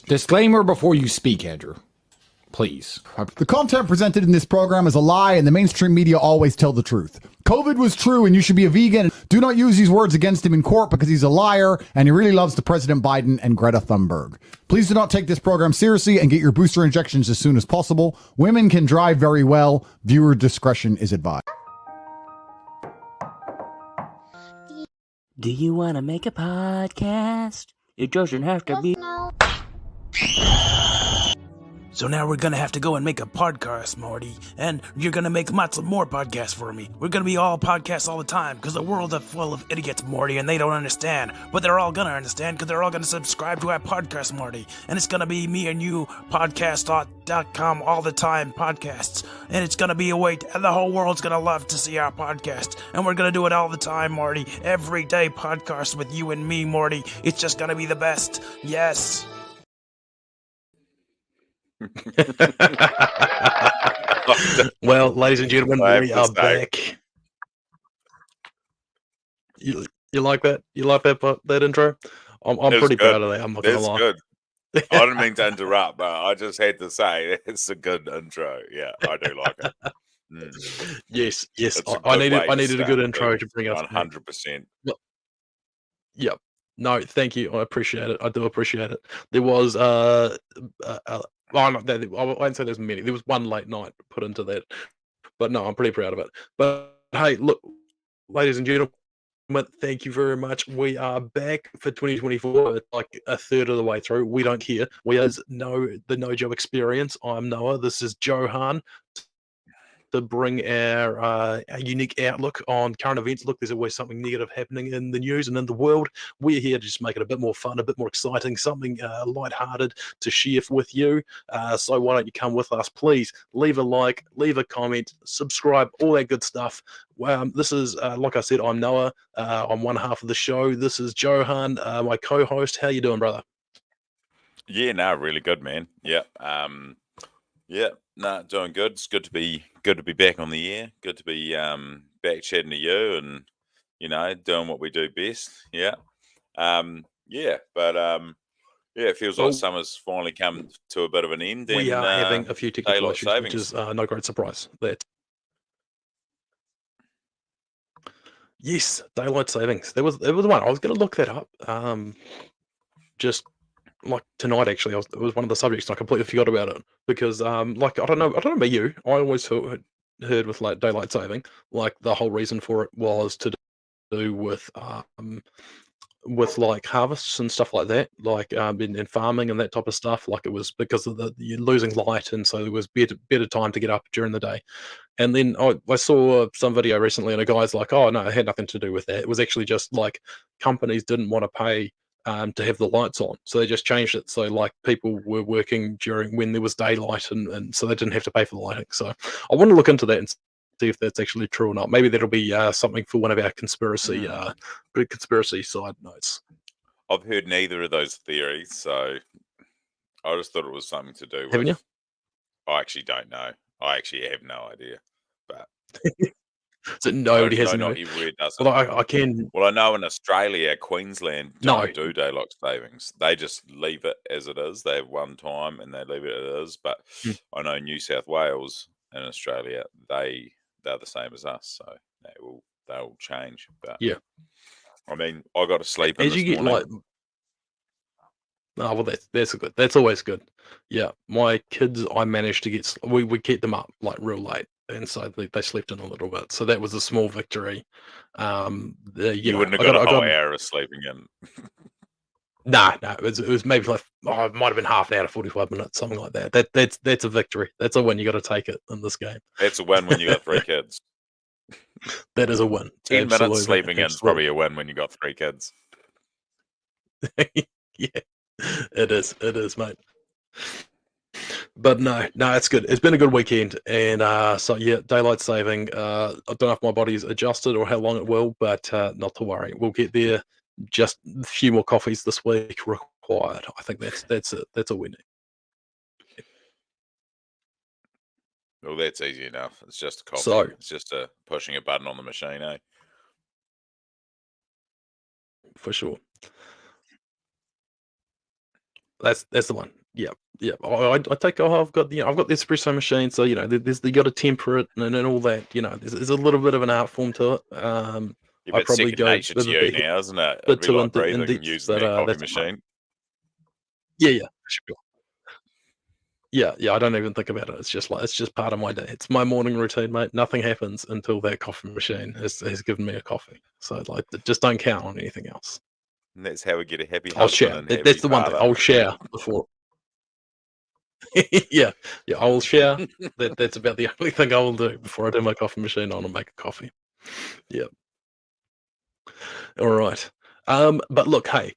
Disclaimer before you speak, Andrew. Please. The content presented in this program is a lie, and the mainstream media always tell the truth. COVID was true, and you should be a vegan. Do not use these words against him in court because he's a liar, and he really loves the President Biden and Greta Thunberg. Please do not take this program seriously and get your booster injections as soon as possible. Women can drive very well. Viewer discretion is advised. Do you want to make a podcast? It doesn't have to be... So now we're gonna have to go and make a podcast, Morty, and you're gonna make lots of more podcasts for me. We're gonna be all podcasts all the time, because the world is full of idiots, Morty, and they don't understand. But they're all gonna understand, because they're all gonna subscribe to our podcast, Morty. And it's gonna be me and you, podcast.com, all the time, podcasts. And it's gonna be a way, and the whole world's gonna love to see our podcast. And we're gonna do it all the time, Morty. Every day podcast with you and me, Morty. It's just gonna be the best. Yes. Well, ladies and gentlemen, we are back. You like that? You like that intro? I'm pretty proud of that. I'm not gonna lie. Good. I didn't mean to interrupt, but I just had to say it's a good intro. Yeah, I do like it. Yes. I needed a good intro to bring us 100%. Yep. No, thank you. I appreciate it. I do appreciate it. There was I won't say there's many. There was one late night put into that, but no, I'm pretty proud of it. But hey, look, ladies and gentlemen, thank you very much. We are back for 2024. It's like a third of the way through. We don't care. We are the No Joe Experience. I'm Noah. This is Johan. To bring our unique outlook on current events. Look, there's always something negative happening in the news and in the world. We're here to just make it a bit more fun, a bit more exciting, something lighthearted to share with you. So why don't you come with us, please? Leave a like, leave a comment, subscribe, all that good stuff. This is, like I said, I'm Noah. I'm one half of the show. This is Johan, my co-host. How you doing, brother? Yeah, no, really good, man. Yeah. Doing good. It's good to be back on the air. Good to be back chatting to you and doing what we do best. Yeah. It feels like summer's finally come to a bit of an end. We and, are having a few technical issues, savings. which is no great surprise. Yes, daylight savings. There was one. I was going to look that up. Just like tonight, actually, it was one of the subjects, and I completely forgot about it because, I don't know about you. I always heard with like daylight saving, like the whole reason for it was to do with like harvests and stuff like that, like in farming and that type of stuff. Like it was because of you're losing light, and so there was better time to get up during the day. And then I saw some video recently, and a guy's like, "Oh no, it had nothing to do with that. It was actually just like companies didn't want to pay." To have the lights on, so they just changed it so like people were working during when there was daylight, and so they didn't have to pay for the lighting. So I want to look into that and see if that's actually true or not. Maybe that'll be something for one of our conspiracy side notes. I've heard neither of those theories, so I just thought it was something to do with. Haven't you? I actually don't know. I actually have no idea, but. So nobody has no. Well, I can. Well, I know in Australia, Queensland don't do daylight savings. They just leave it as it is. They have one time and they leave it as it is. But I know New South Wales and Australia, they're the same as us, so they'll change. But yeah, I mean, I got to sleep. As you get morning. Oh well, that's good. That's always good. Yeah, my kids, I managed to get. We keep them up like real late. And so they slept in a little bit. So that was a small victory. You wouldn't have got a whole hour of sleeping in. No, it was maybe like it might have been half an hour, 45 minutes, something like that. That's a victory. That's a win. You got to take it in this game. That's a win when you got 3 kids. That is a win. 10 minutes sleeping in is probably a win when you got 3 kids. Yeah, it is, mate. But no, it's good. It's been a good weekend, and so yeah, daylight saving. I don't know if my body's adjusted or how long it will, but not to worry. We'll get there. Just a few more coffees this week required. I think that's it. That's a win. Well, that's easy enough. It's just a coffee. So it's just pushing a button on the machine, eh? For sure. That's the one. Yeah, yeah. I take. Oh, I've got the espresso machine, so there's you got to temper it and all that. There's a little bit of an art form to it. Yeah, I but probably second go nature to you now, isn't it? It'd bit be too like in breathing depth, using but that coffee that's machine. yeah, sure. Yeah. I don't even think about it. It's just part of my day. It's my morning routine, mate. Nothing happens until that coffee machine has given me a coffee. So just don't count on anything else. And that's how we get a happy I'll husband share. and happy That's the one thing. father. I'll share before. yeah, I will share. That's about the only thing I will do before I turn my coffee machine on and make a coffee. Yeah. All right. But look, hey,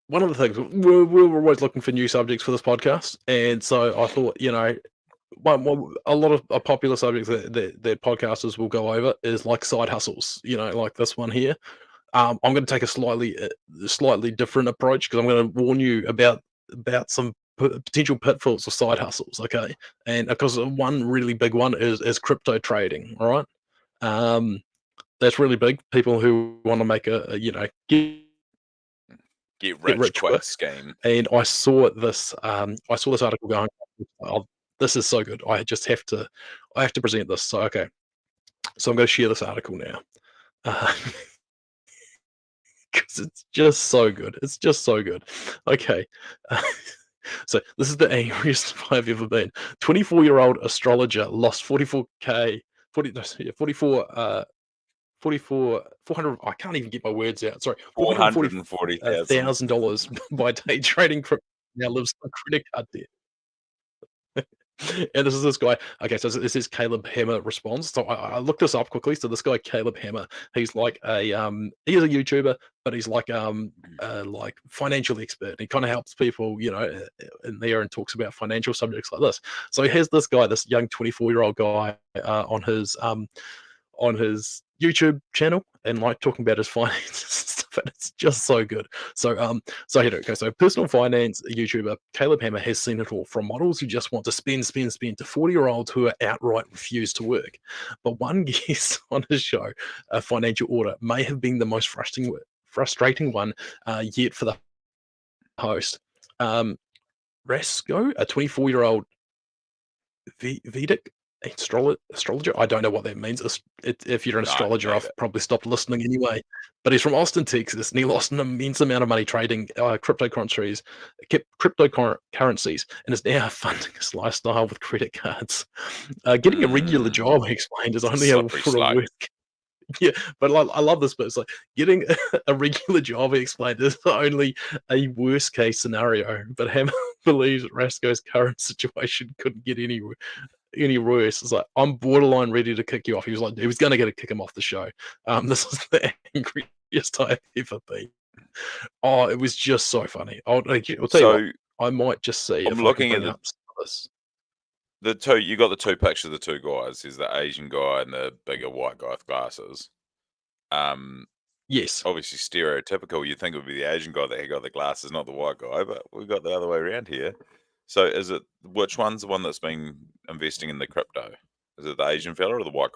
one of the things we're always looking for new subjects for this podcast, and so I thought, a lot of popular subjects that podcasters will go over is like side hustles. Like this one here. I'm going to take a slightly different approach because I'm going to warn you about some potential pitfalls of side hustles. Okay, and because one really big one is crypto trading. All right, that's really big. People who want to make Get get rich rich quick quick. scheme. And I saw this. I saw this article going. Oh, this is so good. I have to present this. So okay, so I'm going to share this article now. Because it's just so good. It's just so good. Okay. So this is the angriest I've ever been. 24-year-old astrologer lost 44K, 40, no, yeah, 400. I can't even get my words out. Sorry, $440,000. $440,000 by day trading crypto. Now lives on credit card debt. And this is this guy. Okay, so this is Caleb Hammer response. So I looked this up quickly. So this guy Caleb Hammer, he's like he's a YouTuber, but he's like financial expert. He kind of helps people, in there and talks about financial subjects like this. So he has this guy, this young 24-year-old guy, on his YouTube channel and like talking about his finances and stuff, and it's just so good. So here it goes. So personal finance YouTuber Caleb Hammer has seen it all, from models who just want to spend to 40-year-olds who are outright refuse to work. But one guest on his show, a financial order, may have been the most frustrating one yet for the host. Rasko, a 24-year-old Vedic astrologer. I don't know what that means. If you're an astrologer, I've probably stopped listening anyway. But he's from Austin, Texas, and he lost an immense amount of money trading cryptocurrencies, and is now funding his lifestyle with credit cards. Getting a regular job, he explained, is only for a work. Yeah, but I love this bit. It's like getting a regular job, he explained, is only a worst case scenario. But Hammer believes Rasko's current situation couldn't get any worse. It's like, I'm borderline ready to kick you off. He was like, he was going to kick him off the show. This is the angriest I've ever been. Oh, it was just so funny. I'll tell you what, I might just see if looking I at can bring up this. You got the two pictures of the two guys. There's the Asian guy and the bigger white guy with glasses. Yes. Obviously stereotypical. You'd think it would be the Asian guy that had got the glasses, not the white guy, but we got the other way around here. So which one's the one that's been investing in the crypto? Is it the Asian fella or the white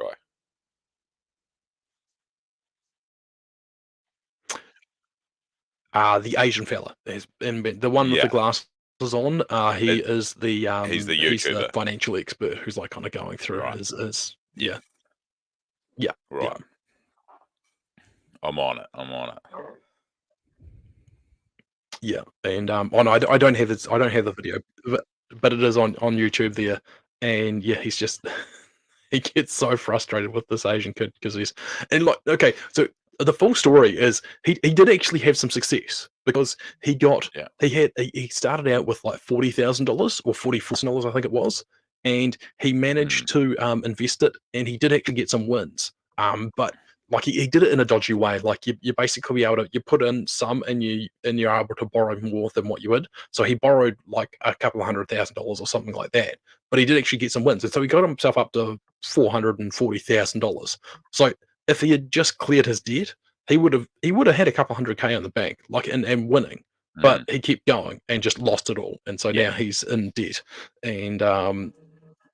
guy? The Asian fella. The one with the glasses on. He's the YouTuber. He's the financial expert who's like kind of going through his yeah. Right. Yeah. I'm on it. Yeah, and no, I don't have this. I don't have the video, but it is on YouTube there. And yeah, he's just he gets so frustrated with this Asian kid because okay. So the full story is he did actually have some success because he started out with like $40,000 or $44,000, I think it was, and he managed to invest it, and he did actually get some wins. But like he did it in a dodgy way. Like you basically be able to put in some and you're able to borrow more than what you would. So he borrowed like a couple of $100,000 or something like that. But he did actually get some wins, and so he got himself up to $440,000. So if he had just cleared his debt, he would have had a couple $100K in the bank, like and winning. But he kept going and just lost it all, and so now he's in debt. And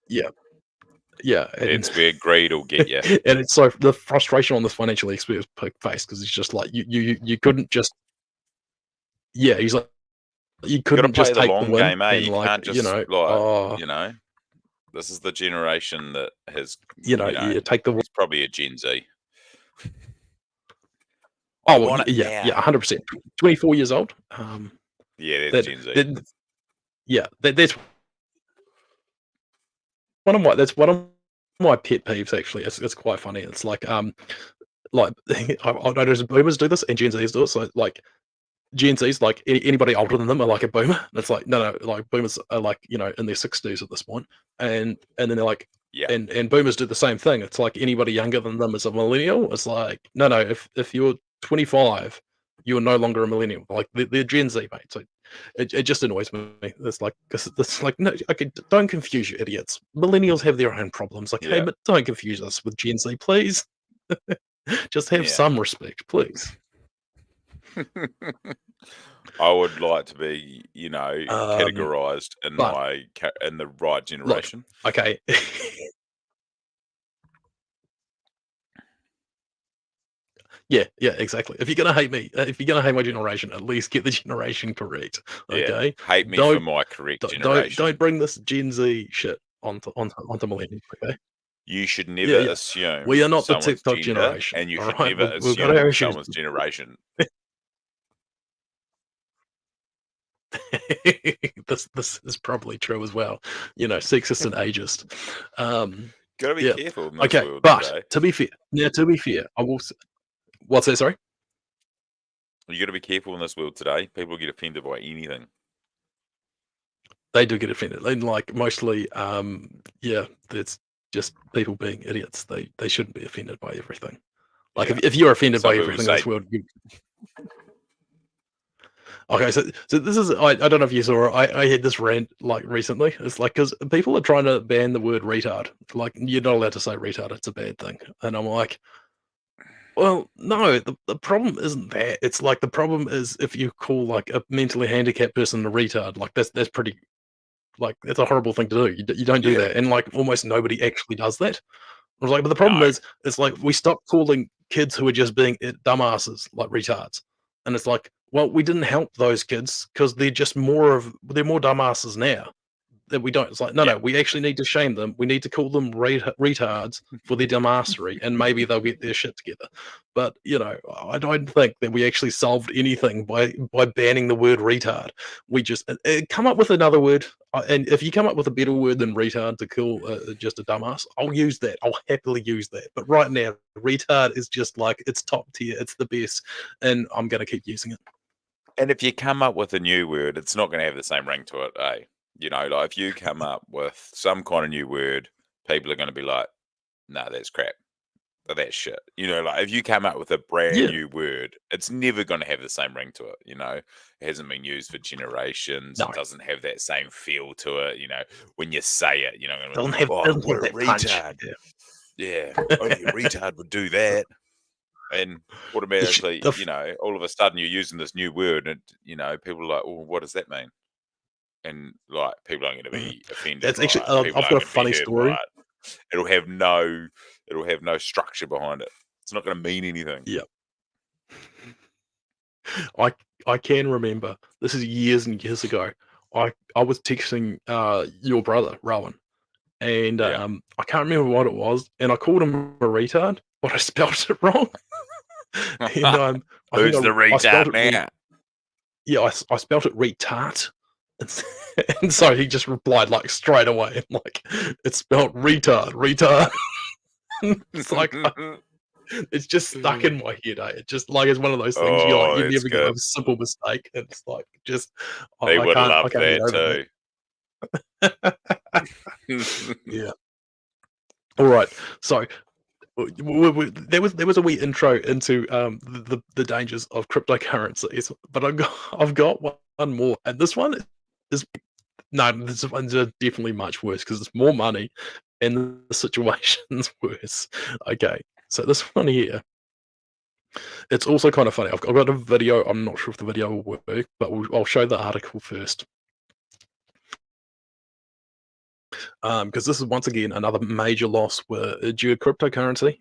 yeah, it's where greed will get you. And it's so the frustration on this financial expert's face because it's just like you couldn't just he's like You You got to couldn't play just the take the long win game, eh? and You like can't just oh, this is the generation that has, you take the he's probably a Gen Z. I oh well, want it yeah, now. 100%. 24 years old. Yeah, that's That, Gen Z. that's one of my pet peeves. Actually, it's quite funny. It's like I noticed boomers do this and Gen Zs do it. So like Gen Zs, like anybody older than them are like a boomer. And it's like no, like boomers are like in their 60s at this point, and then they're like. Yeah, And boomers do the same thing. It's like anybody younger than them is a millennial. It's like no. If you're 25, you're no longer a millennial. Like they're Gen Z, mate. So it just annoys me. It's like it's like no. Okay, don't confuse you, idiots. Millennials have their own problems. Okay, yeah, but don't confuse us with Gen Z, please. Just have yeah. some respect, please. I would like to be, Um, categorized in but in the right look, generation. okay. Yeah, exactly. If you're gonna hate me, if you're gonna hate my generation, at least get the generation correct. Yeah, Okay, hate me for my correct generation. don't bring this Gen Z shit onto millennials. Okay, You should never yeah. assume We are not the someone's TikTok gender, generation. and you All should right, never we've got our assume issues. someone's generation. This is probably true as well. Sexist and ageist. Gotta be Yeah. careful in this Okay, world but today. to be fair, I will. What's that? Sorry. You gotta be careful in this world today. People get offended by anything. They do get offended, and like mostly, it's just people being idiots. They shouldn't be offended by everything. Like Yeah. if you're offended Some by people everything in say, this world, okay. So this is I don't know if you saw. I had this rant like recently. It's like because people are trying to ban the word retard. Like you're not allowed to say retard. It's a bad thing. And I'm like, well, no. The problem isn't that. It's like the problem is if you call like a mentally handicapped person a retard. Like that's pretty. Like that's a horrible thing to do. You don't do yeah, that, and like almost nobody actually does that. I was like, but the problem no, is, it's like we stopped calling kids who are just being dumbasses like retards, and it's like, well, we didn't help those kids because they're more dumbasses now that we don't. It's like, no, yeah. we actually need to shame them. We need to call them retards for their dumbassery, and maybe they'll get their shit together. But I don't think that we actually solved anything by banning the word retard. We just come up with another word, and if you come up with a better word than retard to call just a dumbass, I'll use that. I'll happily use that. But right now, retard is just like it's top tier. It's the best, and I'm gonna keep using it. And if you come up with a new word, it's not going to have the same ring to it, eh? Like if you come up with some kind of new word, people are going to be like, "No, that's crap. Or that's shit." Like if you come up with a brand Yeah. new word, it's never going to have the same ring to it. It hasn't been used for generations. No, It doesn't have that same feel to it. When you say it, gonna be doesn't like, have "Oh, doesn't what have a that punch. retard!" Yeah. Yeah, only a retard would do that. And automatically, The f- all of a sudden you're using this new word, and people are like, "Well, what does that mean?" And like, people aren't going to Mhm. be offended That's by actually it. People I've aren't got a going to be funny hurt by story. it. It'll have no structure behind it. It's not going to mean anything. Yeah. I I can remember this is years and years ago. I was texting your brother Rowan, and Yeah. I can't remember what it was, and I called him a retard, but I spelled it wrong. And I think Who's the I spelled retard it now? yeah, I spelled it retard. And so he just replied like straight away, like it's spelled retard. It's like it's just stuck in my head. It's just like it's one of those things Oh, you it's never get a good. simple mistake. And it's like just They would I love can't get that over too. that. Yeah. All right. So there was a wee intro into the dangers of cryptocurrencies, but I've got one more, and this one is no, this one's definitely much worse because it's more money and the situation's worse. Okay, so this one here, it's also kind of funny. I've got a video. I'm not sure if the video will work, but I'll show the article first. Because this is once again another major loss due to cryptocurrency.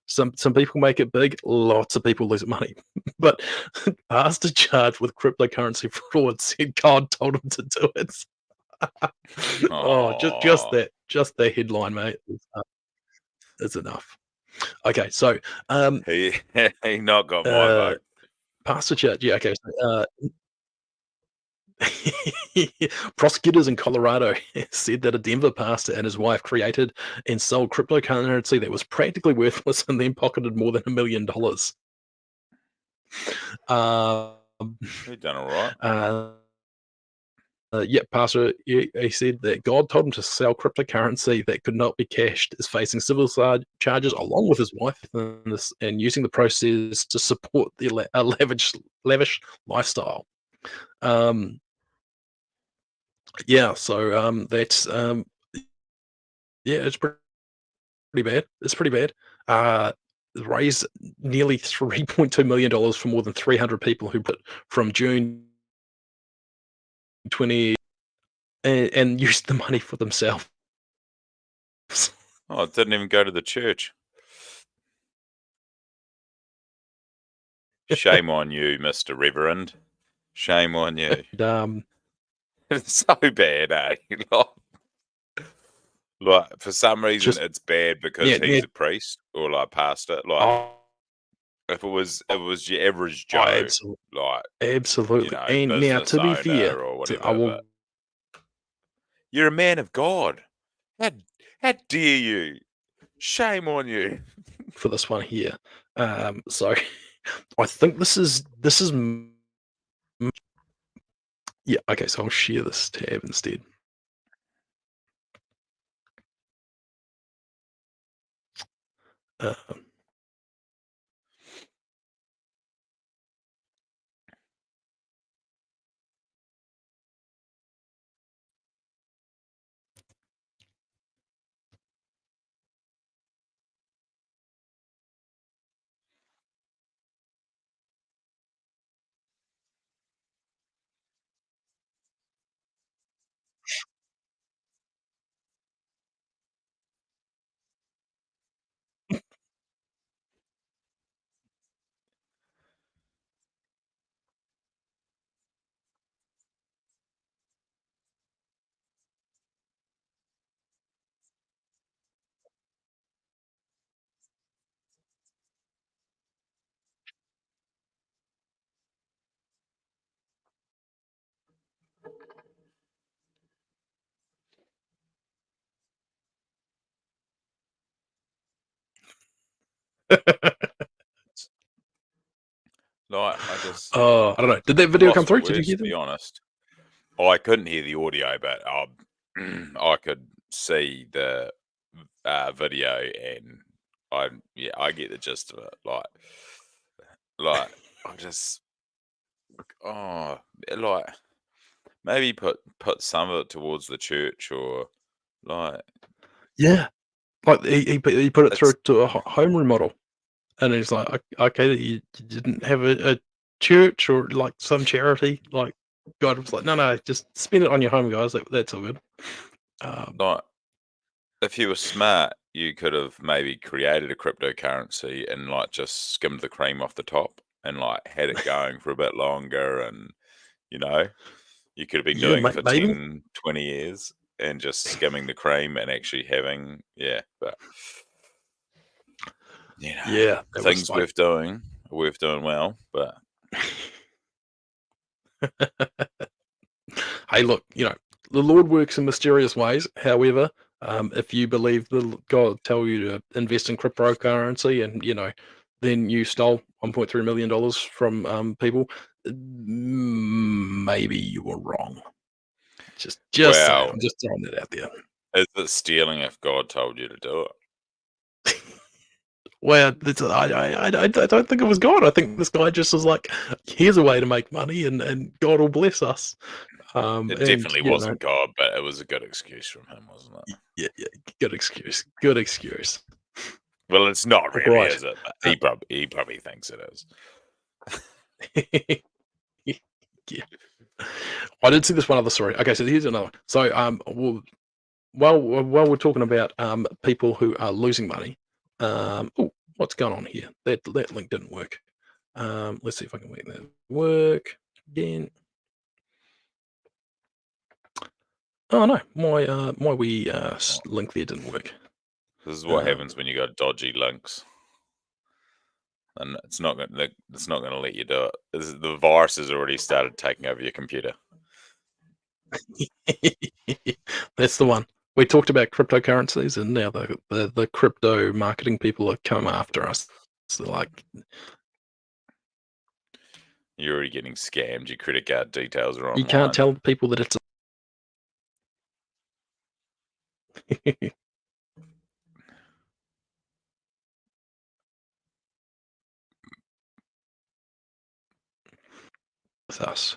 Some people make it big, lots of people lose money. But pastor charged with cryptocurrency fraud said God told him to do it. Just the headline, mate, is enough. Okay, so he not got my uh, vote. pastor charge, yeah, okay. So, prosecutors in Colorado said that a Denver pastor and his wife created and sold cryptocurrency that was practically worthless and then pocketed more than $1 million. He done all right. Yeah, pastor, he said that God told him to sell cryptocurrency that could not be cashed, is facing civil charges along with his wife and using the proceeds to support the lavish lifestyle. Yeah, so that's yeah, it's pretty bad. It's pretty bad. Raised nearly $3.2 million for more than 300 people who put from June 20 and used the money for themselves. Oh, it didn't even go to the church. Shame on you, Mr. Reverend. Shame on you. It's so bad, eh? Like for some reason, it's bad because he's a priest or like pastor. Like if it was your average Joe, absolutely. you know, And now, to be fair, or whatever, you're a man of God. How dare you? Shame on you. For this one here. So I think this is yeah, okay, so I'll share this tab instead. Like I just, I don't know. Did that video come through? Did you hear to be them? honest, I couldn't hear the audio, but I could see the video, and I get the gist of it. Like I just, like maybe put some of it towards the church or like Yeah. Like he put it through to a home remodel. And he's like, okay, you didn't have a church or like some charity. Like God was like, no, just spend it on your home, guys. That's all good. like if you were smart, you could have maybe created a cryptocurrency and like just skimmed the cream off the top and like had it going for a bit longer, and you know, you could have been doing it for maybe. 10, 20 years and just skimming the cream and actually having but you know, Yeah, things worth doing well, but hey, look, the Lord works in mysterious ways. However, if you believe the God tell you to invest in cryptocurrency and then you stole $1.3 million from people, maybe you were wrong. Just saying. I'm just throwing that out there. Is it stealing if God told you to do it? Well, I don't think it was God. I think this guy just was like, here's a way to make money and God will bless us. It definitely wasn't God, but it was a good excuse from him, wasn't it? Yeah, good excuse. Good excuse. Well, it's not really, Right. is it? But he probably thinks it is. Yeah. I did see this one other story. Okay, so here's another one. So while we're talking about people who are losing money, what's going on here? That link didn't work. Let's see if I can make that work again. Oh no, my wee link there didn't work. This is what happens when you got dodgy links, and it's not going to let you do it. The virus has already started taking over your computer. That's the one. We talked about cryptocurrencies, and now the crypto marketing people are coming after us. So like, you're already getting scammed. Your credit card details are online. You can't tell people that it's it's us.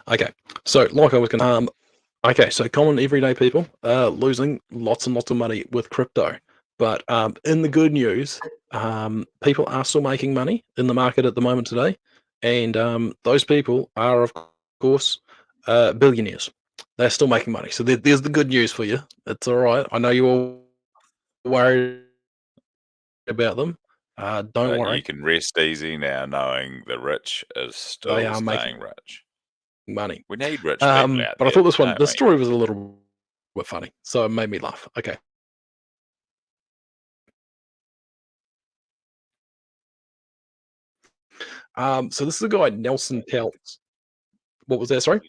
Okay, so like I was going okay, so common everyday people are losing lots and lots of money with crypto. But in the good news, people are still making money in the market at the moment today. And those people are, of course, billionaires. They're still making money. So there's the good news for you. It's all right. I know you're all worried about them. Don't worry. You can rest easy now knowing the rich is still They are staying making rich. money. We need rich people out But I there, thought this one, don't the we? story was a little bit funny, so it made me laugh. Okay. So this is a guy, Nelson Peltz. What was that? Sorry.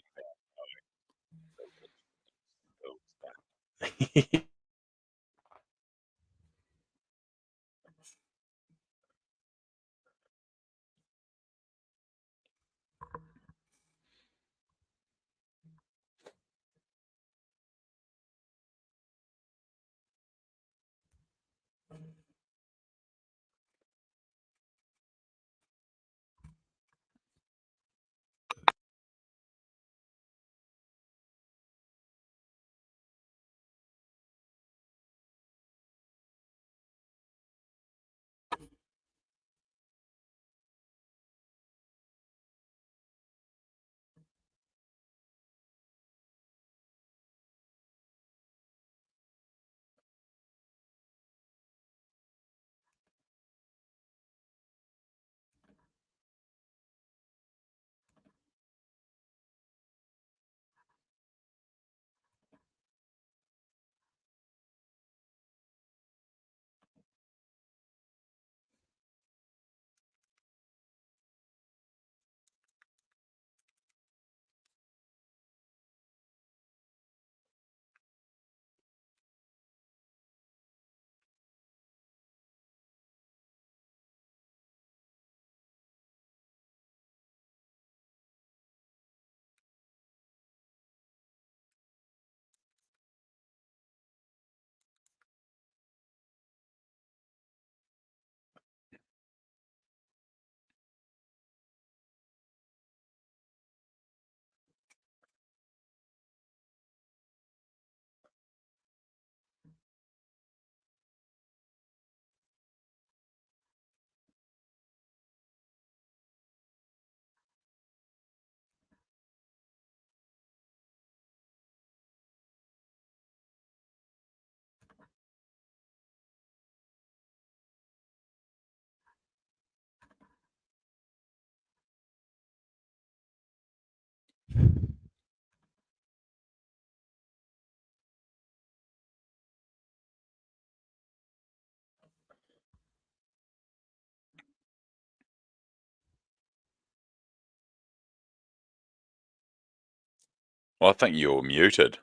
Well, I think you're muted.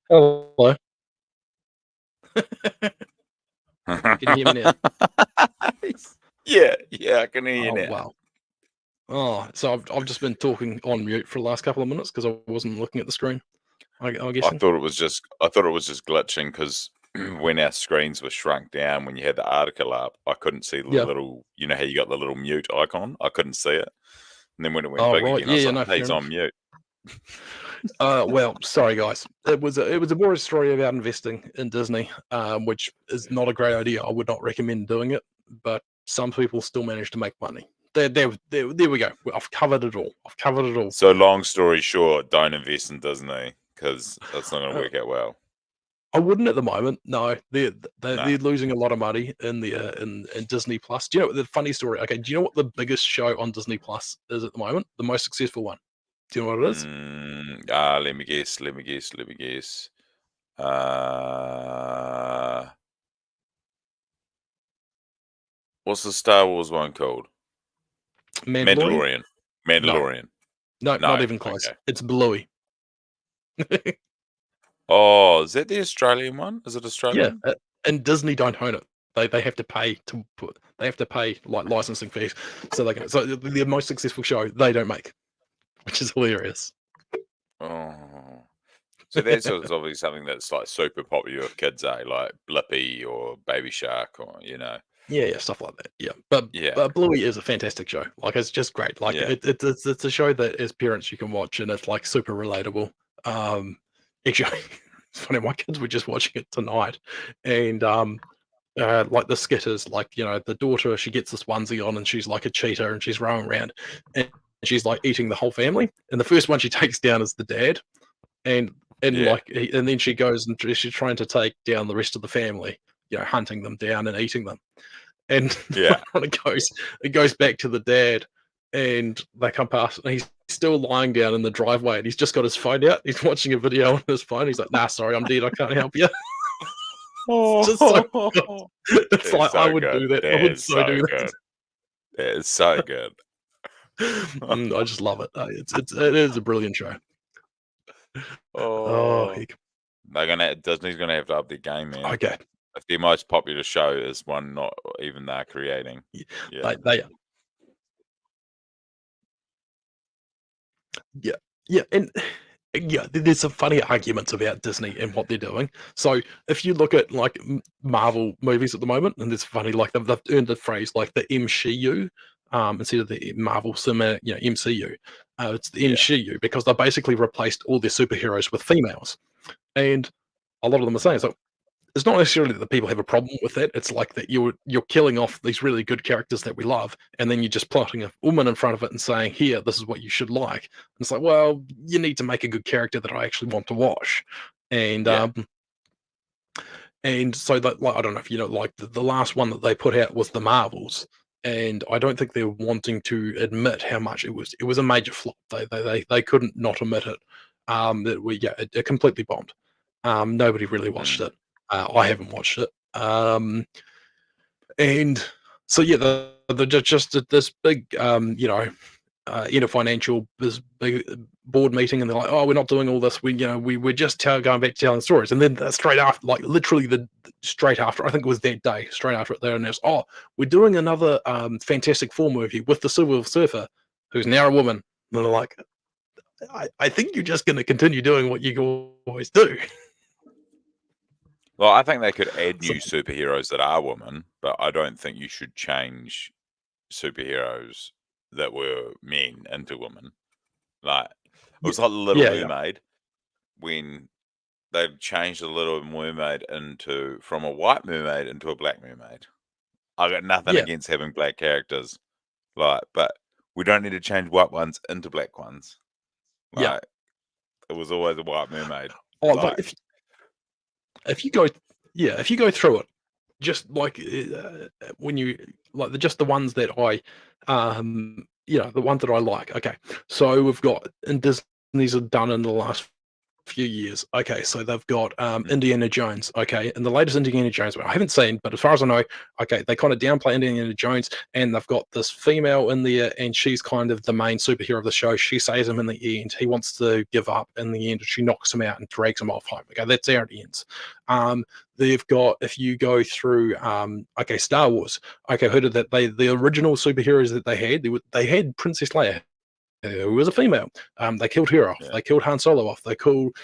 Hello. Can you hear me now? Yeah, I can hear you Oh now. wow. Oh, so I've just been talking on mute for the last couple of minutes because I wasn't looking at the screen. I guess. I thought it was just glitching because when our screens were shrunk down, when you had the article up, I couldn't see the Yeah. little. You know how you got the little mute icon? I couldn't see it, and then when it went Oh big right. again, I was Yeah. like, No. "Hey, Fair he's enough. on mute." Well, sorry guys. It was a boring story about investing in Disney, which is not a great idea. I would not recommend doing it, but some people still manage to make money. There we go. I've covered it all. So long story short, don't invest in Disney because that's not going to Uh, work out well. I wouldn't at the moment. No, they're No. losing a lot of money in the in Disney Plus. Do you know the funny story? Okay, do you know what the biggest show on Disney Plus is at the moment? The most successful one. Do you know what it is? Let me guess. What's the Star Wars one called? Mandalorian? Mandalorian. No, No, not even close. okay. It's Bluey. Oh, is that the Australian one? Is it Yeah, Australian? and Disney don't own it. They have to pay to put. They have to pay like licensing fees, so they can. So the most successful show they don't make, which is hilarious. Oh, so that's obviously something that's like super popular with kids, like Blippi or Baby Shark, or Yeah, stuff like that. Yeah, Yeah. but Bluey is a fantastic show. Like it's just great. Like Yeah. it's a show that as parents you can watch, and it's like super relatable. Actually, it's funny. My kids were just watching it tonight, and like the skit is like the daughter, she gets this onesie on and she's like a cheetah and she's roaming around and she's like eating the whole family, and the first one she takes down is the dad, and Yeah. like and then she goes and she's trying to take down the rest of the family, hunting them down and eating them, and Yeah. it goes back to the dad, and they come past and he's still lying down in the driveway and he's just got his phone out, he's watching a video on his phone, he's like, nah, sorry, I'm dead, I can't help you. Just so good. It's like so I would good. do that. That I would is so do that. good. That is so good. I just love it. It is a brilliant show. Oh, heck. Disney's gonna have to up their game, man. Okay. If their most popular show is one not even they're creating. Yeah. They yeah, and yeah, there's some funny arguments about Disney and what they're doing. So if you look at like Marvel movies at the moment, and it's funny, like they've earned the phrase like the MCU, instead of the Marvel Cinematic, MCU. It's the MCU because they basically replaced all their superheroes with females, and a lot of them are saying so. It's not necessarily that the people have a problem with that. It's like that you're killing off these really good characters that we love, and then you're just plotting a woman in front of it and saying, "Here, this is what you should like." And it's like, well, you need to make a good character that I actually want to watch, and Yeah. and so that, like, I don't know if like the last one that they put out was the Marvels, and I don't think they're wanting to admit how much it was. It was a major flop. They couldn't not admit it. It completely bombed. Nobody really watched it. I haven't watched it. And so yeah, the just this big in a financial this big board meeting, and they're like, oh, we're not doing all this. We're just going back to telling stories, and then straight after, like literally straight after, I think it was that day, straight after it, they announced, oh, we're doing another Fantastic Four movie with the Silver Surfer, who's now a woman. And they're like, I think you're just going to continue doing what you always do. Well, I think they could add new superheroes that are women, but I don't think you should change superheroes that were men into women. Like it was like the Little Mermaid when they changed the Little Mermaid from a white mermaid into a black mermaid. I got nothing against having black characters, but we don't need to change white ones into black ones. Like, it was always a white mermaid. Oh, like, if you go through it, just like when you like just the ones that the ones that I like. Okay, so we've got, and Disney's are done in the last few years. Okay, so they've got Indiana Jones. Okay, and the latest Indiana Jones one I haven't seen, but as far as I know, okay, they kind of downplay Indiana Jones, and they've got this female in there, and she's kind of the main superhero of the show. She saves him in the end. He wants to give up in the end, and she knocks him out and drags him off home. Okay, that's how it ends. They've got, if you go through Star Wars. Okay, heard of that? The original superheroes that they had Princess Leia, who was a female. They killed her off. They killed Han Solo off. They killed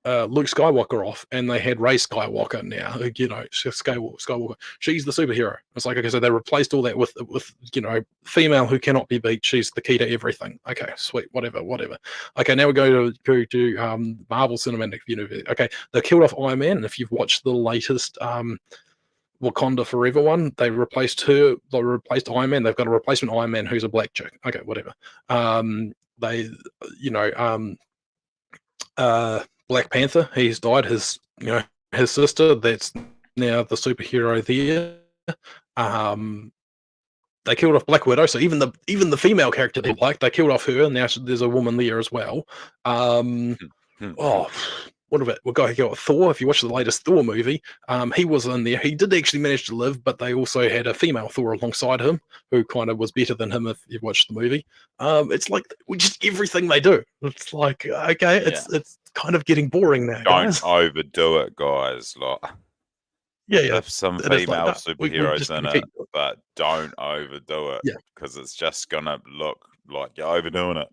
Luke Skywalker off, and they had Rey Skywalker now. Skywalker. She's the superhero. It's like, okay, so they replaced all that with female who cannot be beat. She's the key to everything. Okay, sweet, whatever. Okay, now we go to Marvel Cinematic Universe. Okay, they killed off Iron Man, and if you've watched the latest Wakanda Forever one, they replaced her. They replaced Iron Man. They've got a replacement Iron Man who's a black chick. Okay, whatever. Black Panther, he's died. His sister, that's now the superhero there. They killed off Black Widow, so even the female character they like, they killed off her, and now there's a woman there as well. What about we got Thor? If you watch the latest Thor movie, he was in there. He did actually manage to live, but they also had a female Thor alongside him who kind of was better than him if you watched the movie. It's like just everything they do. It's like, okay, it's kind of getting boring now. Don't overdo it, guys. Like, have some female superheroes in it, but don't overdo it because it's just gonna look like you're overdoing it.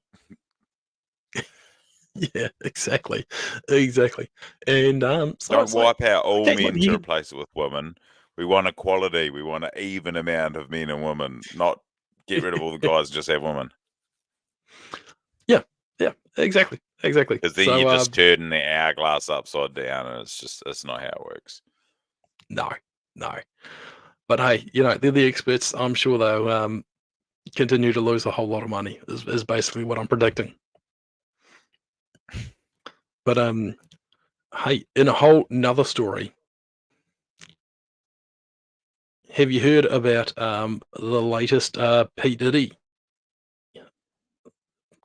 Yeah, exactly. And don't wipe out all men to replace it with women. We want equality. We want an even amount of men and women, not get rid of all the guys and just have women. Yeah, exactly. Because then you're just turning the hourglass upside down, and it's not how it works. No. But hey, they're the experts. I'm sure they'll continue to lose a whole lot of money. Is basically what I'm predicting. But hey, in a whole nother story, have you heard about the latest P. Diddy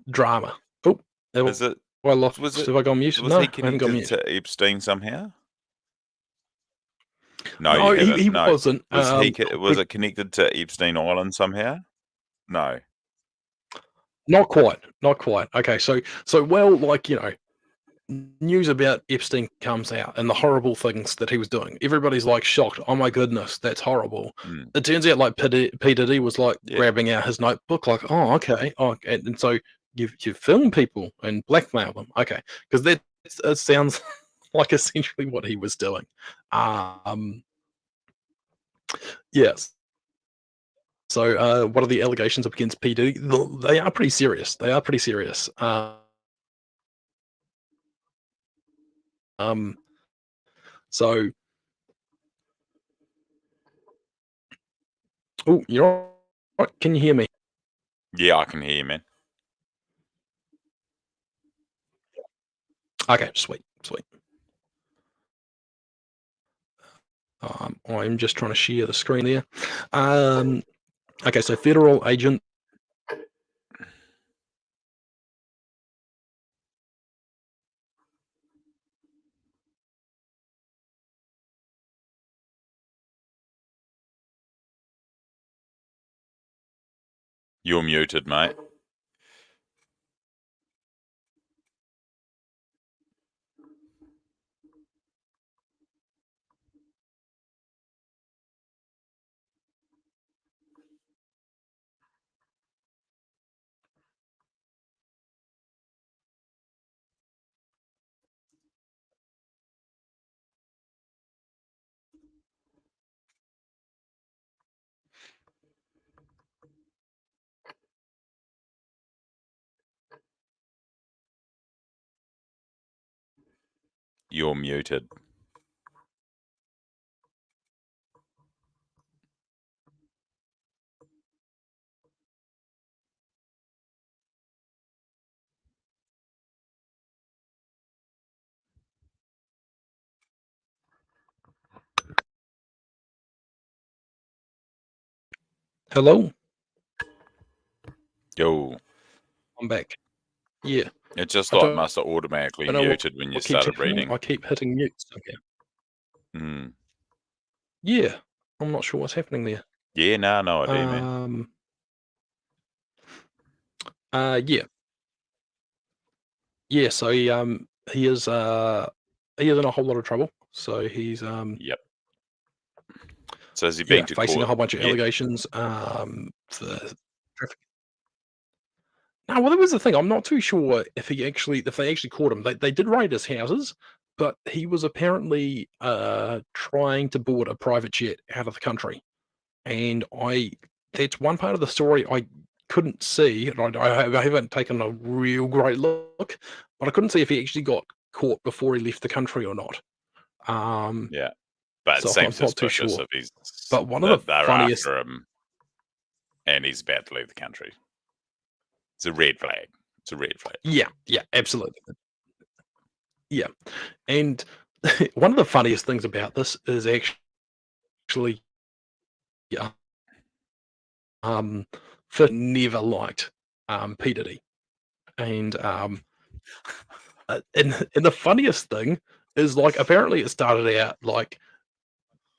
drama? Oh, is it? Have I gone mute? Was he connected to Epstein somehow? No, he wasn't. Was it connected to Epstein Island somehow? No. Not quite. Okay, so news about Epstein comes out and the horrible things that he was doing. Everybody's like shocked. Oh my goodness, that's horrible. It turns out like P. Diddy was like grabbing out his notebook, like, oh, okay. Oh, and so you film people and blackmail them. Okay, because it sounds like essentially what he was doing. Yes. So what are the allegations up against P. Diddy? They are pretty serious. So, oh, you're all right. Can you hear me? Yeah, I can hear you, man. Okay, sweet. I'm just trying to share the screen there. Okay, so federal agent. You're muted, mate. You're muted. Hello? Yo. I'm back. Yeah. It just must have automatically muted when you started reading. I keep hitting mute. Okay. Yeah. I'm not sure what's happening there. Yeah, no idea, man. Yeah, so he is in a whole lot of trouble. So he's Yep. So has he been to facing court? a whole bunch of allegations for traffic. No, well, that was the thing. I'm not too sure if they actually caught him. They did raid his houses, but he was apparently trying to board a private jet out of the country, and that's one part of the story I couldn't see, and I haven't taken a real great look, but I couldn't see if he actually got caught before he left the country or not. Yeah, but it So I'm seems not too suspicious sure. if he's But one of that the they're funniest, after him and he's about to leave the country. It's a red flag. It's a red flag. yeah, absolutely, yeah, and one of the funniest things about this is actually, yeah, Finn never liked P Diddy, and and the funniest thing is, like, apparently it started out like,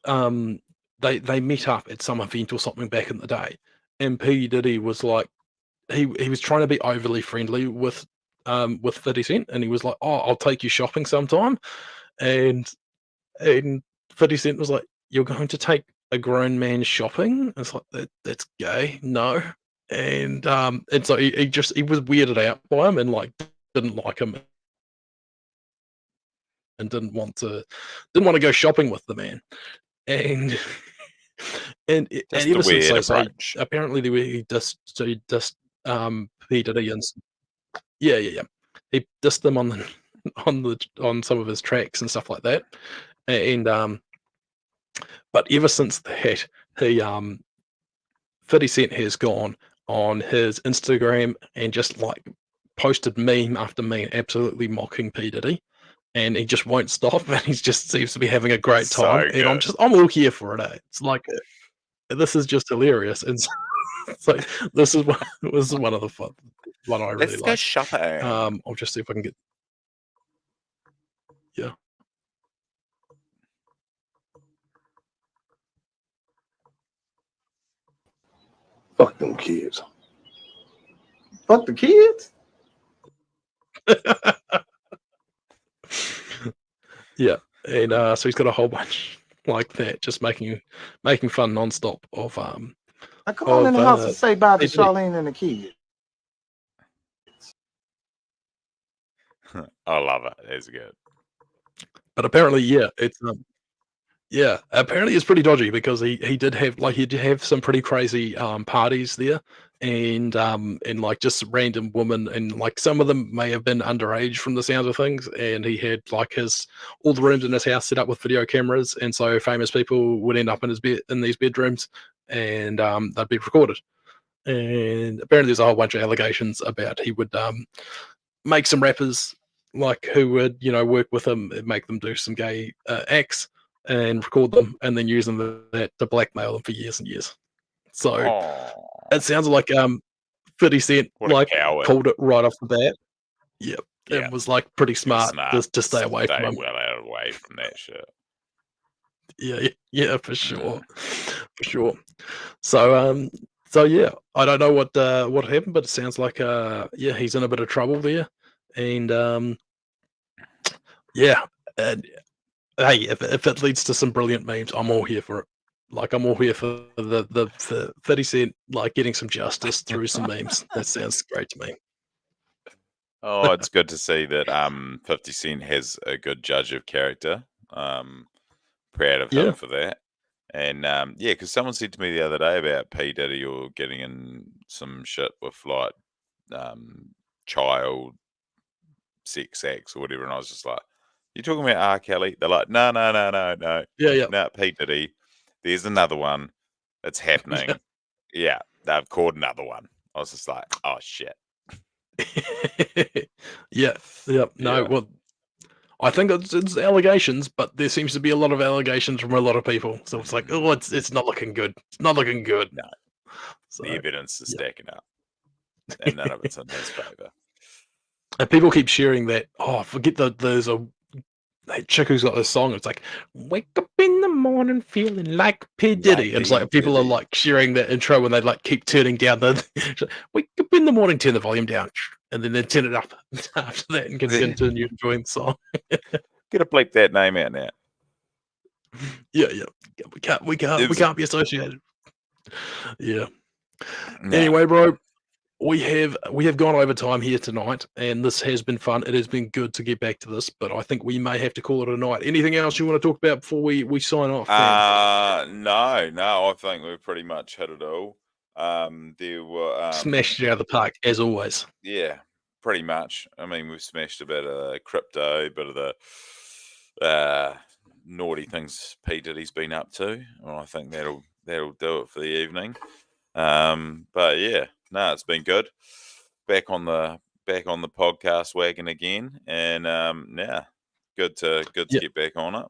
um, they met up at some event or something back in the day, and P Diddy was like, he was trying to be overly friendly with 50 Cent, and he was like, "Oh, I'll take you shopping sometime," and and 50 Cent was like, "You're going to take a grown man shopping?" It's like, That's gay, no." And so he was weirded out by him and, like, didn't like him and didn't want to go shopping with the man. And and Just a ever since, weird so approach. apparently he dissed P. Diddy and yeah. He dissed them on the on some of his tracks and stuff like that. And but ever since that, he 50 Cent has gone on his Instagram and just, like, posted meme after meme absolutely mocking P. Diddy, and he just won't stop, and he just seems to be having a great time, So and good. I'm all here for it, eh? It's like, this is just hilarious, and so it's like, this is one of the fun one I really Let's go like. shopping. I'll just see if I can get, yeah. Fuck them kids. Fuck the kids. Yeah, and, so he's got a whole bunch like that, just making fun nonstop Now come on in the house and say bye to P. Diddy. Charlene and the kids. I love it. It's good. But apparently, apparently it's pretty dodgy because he did have some pretty crazy parties there, and like just random women, and like some of them may have been underage from the sounds of things, and he had like all the rooms in his house set up with video cameras, and so famous people would end up in these bedrooms, and they'd be recorded. And apparently there's a whole bunch of allegations about he would make some rappers like who would work with him and make them do some gay acts and record them and then use them to blackmail them for years and years. So Oh, it sounds like 50 Cent what a like coward. called it right off the bat. Yep. Yeah. It was like pretty smart, Smart. to stay away from him. well out of the way from that shit. Yeah, for sure. For sure. So yeah, I don't know what happened, but it sounds like he's in a bit of trouble there. And yeah, and hey, if it leads to some brilliant memes, I'm all here for it. Like, I'm all here for for 30 Cent, like, getting some justice through some memes. That sounds great to me. Oh, it's good to see that 50 Cent has a good judge of character. Proud of Yeah. him for that. And yeah, because someone said to me the other day about P. Diddy or getting in some shit with like child sex acts or whatever, and I was just like, "You talking about R. Kelly?" They're like, "No, Yeah. no, P. Diddy. There's another one. It's happening. Yeah, they've caught another one." I was just like, "Oh shit." Yeah. No, Yeah. well, I think it's allegations, but there seems to be a lot of allegations from a lot of people. So it's like, oh, it's not looking good. It's not looking good. No. So, The evidence is yeah. stacking up, and none of it's in his favor. And people keep sharing that. Oh, forget there's that chick who's got this song. It's like, wake up in the morning feeling like P. Diddy. And it's like P. people are Diddy. like sharing that intro when they like keep turning down wake up in the morning, turn the volume down, and then they turn it up after that and can continue enjoying the song. Gotta bleep that name out now. Yeah. We can't be associated. Yeah. No. Anyway, bro, we have gone over time here tonight, and this has been fun. It has been good to get back to this, but I think we may have to call it a night. Anything else you want to talk about before we sign off? No, I think we've pretty much hit it all. There were Smashed it out of the park as always. yeah, pretty much. I mean, we've smashed a bit of crypto, a bit of the naughty things P Diddy's been up to. And I think that'll do it for the evening. But yeah, no, it's been good. Back on the podcast wagon again, and yeah, good to get back on it.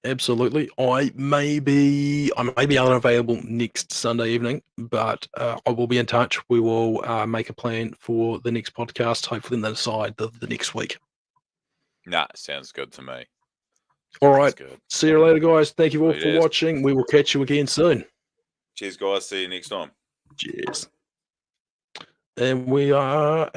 Absolutely. I may be unavailable next Sunday evening, but I will be in touch. We will make a plan for the next podcast, hopefully on the side the next week. Nah, sounds good to me. All right. Good. See you later, guys. Thank you all for watching. We will catch you again soon. Cheers, guys. See you next time. Cheers. And we are out.